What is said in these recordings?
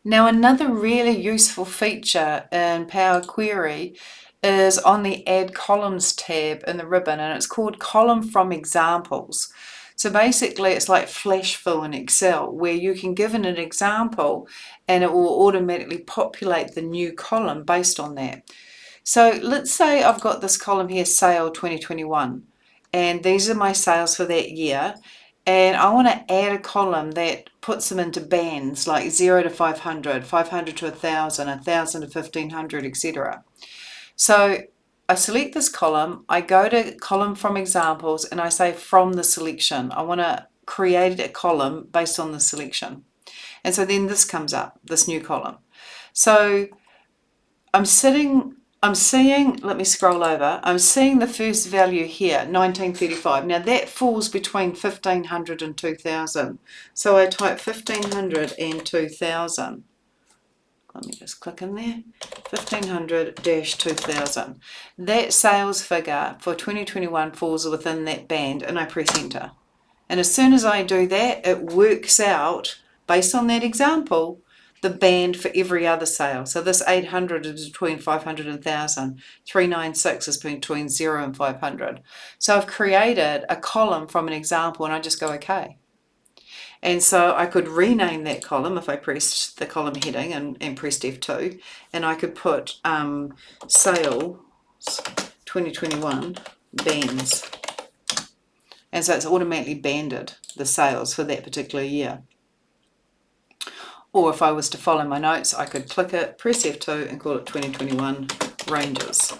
Now, another really useful feature in Power Query is on the Add Columns tab in the ribbon, and it's called Column from Examples. So basically, it's like flash fill in Excel, where you can give it an example and it will automatically populate the new column based on that. So let's say I've got this column here, Sale 2021, and these are my sales for that year. And I want to add a column that puts them into bands like 0 to 500, 500 to 1,000, 1,000 to 1,500, etc. So I select this column, I go to column from examples, and I say from the selection. I want to create a column based on the selection. And so then this comes up, this new column. So I'm seeing, let me scroll over, I'm seeing the first value here, 1935. Now that falls between 1,500 and 2,000. So I type 1,500 and 2,000. Let me just click in there, 1,500-2,000. That sales figure for 2021 falls within that band, and I press enter. And as soon as I do that, it works out, based on that example, the band for every other sale. So this 800 is between 500 and 1,000. 396 is between 0 and 500. So I've created a column from an example, and I just go OK. And so I could rename that column if I pressed the column heading and pressed F2, and I could put sales 2021 bands. And so it's automatically banded the sales for that particular year. Or if I was to follow my notes, I could click it, press F2 and call it 2021 ranges.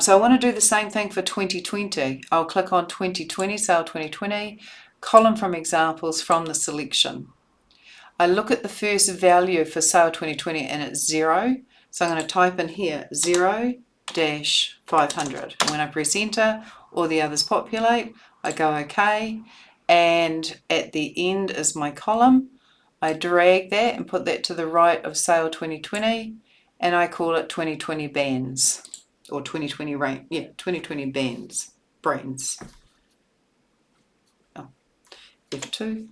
So I want to do the same thing for 2020. I'll click on 2020, sale 2020, column from examples from the selection. I look at the first value for sale 2020 and it's 0. So I'm going to type in here 0-500. And when I press enter, all the others populate. I go OK. And at the end is my column. I drag that and put that to the right of sale 2020, and I call it 2020 bands, or 2020 range. Yeah, 2020 bands, brands. Oh, F2,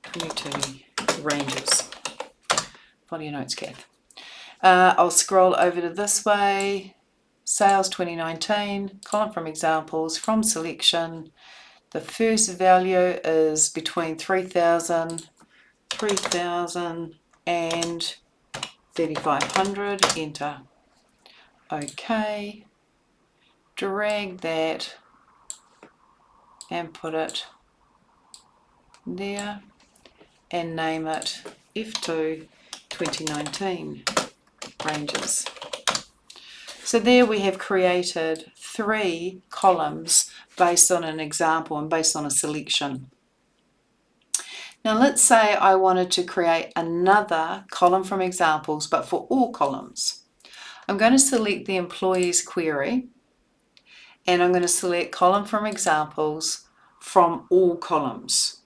2020 ranges. Follow your notes, Kath. I'll scroll over to this way. Sales 2019, column from examples, from selection. The first value is between 3,000 and 3,500, enter. OK, drag that and put it there and name it F2 2019 ranges. So there we have created 3 columns based on an example and based on a selection. Now let's say I wanted to create another column from examples, but for all columns. I'm going to select the employees query, and I'm going to select column from examples from all columns.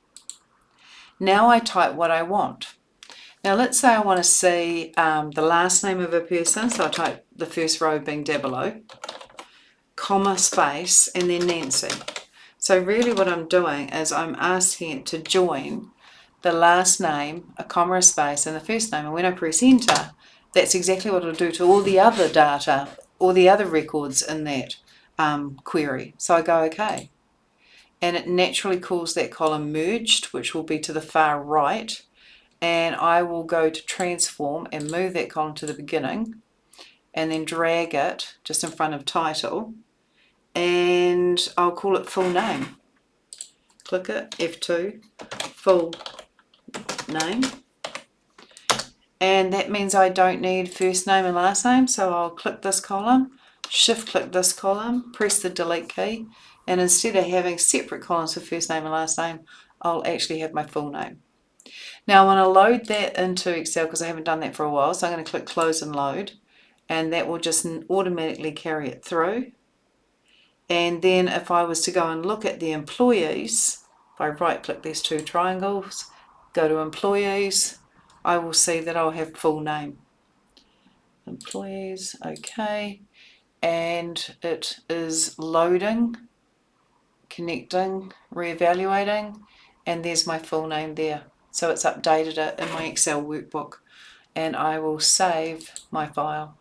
Now I type what I want. Now let's say I want to see the last name of a person, so I type the first row being Dabolo, comma, space, and then Nancy. So really what I'm doing is I'm asking it to join the last name, a comma, a space, and the first name. And when I press enter, that's exactly what it'll do to all the other data, all the other records in that query. So I go OK. And it naturally calls that column merged, which will be to the far right. And I will go to transform and move that column to the beginning, and then drag it just in front of title. And I'll call it full name. Click it, F2, full name. And that means I don't need first name and last name, so I'll click this column, shift click this column, press the delete key, and instead of having separate columns for first name and last name, I'll actually have my full name. Now I want to load that into Excel because I haven't done that for a while, so I'm going to click close and load, and that will just automatically carry it through. And then if I was to go and look at the employees, if I right click these 2 triangles, go to employees, I will see that I'll have full name. Employees, OK, and it is loading, connecting, reevaluating, and there's my full name there. So it's updated it in my Excel workbook, and I will save my file.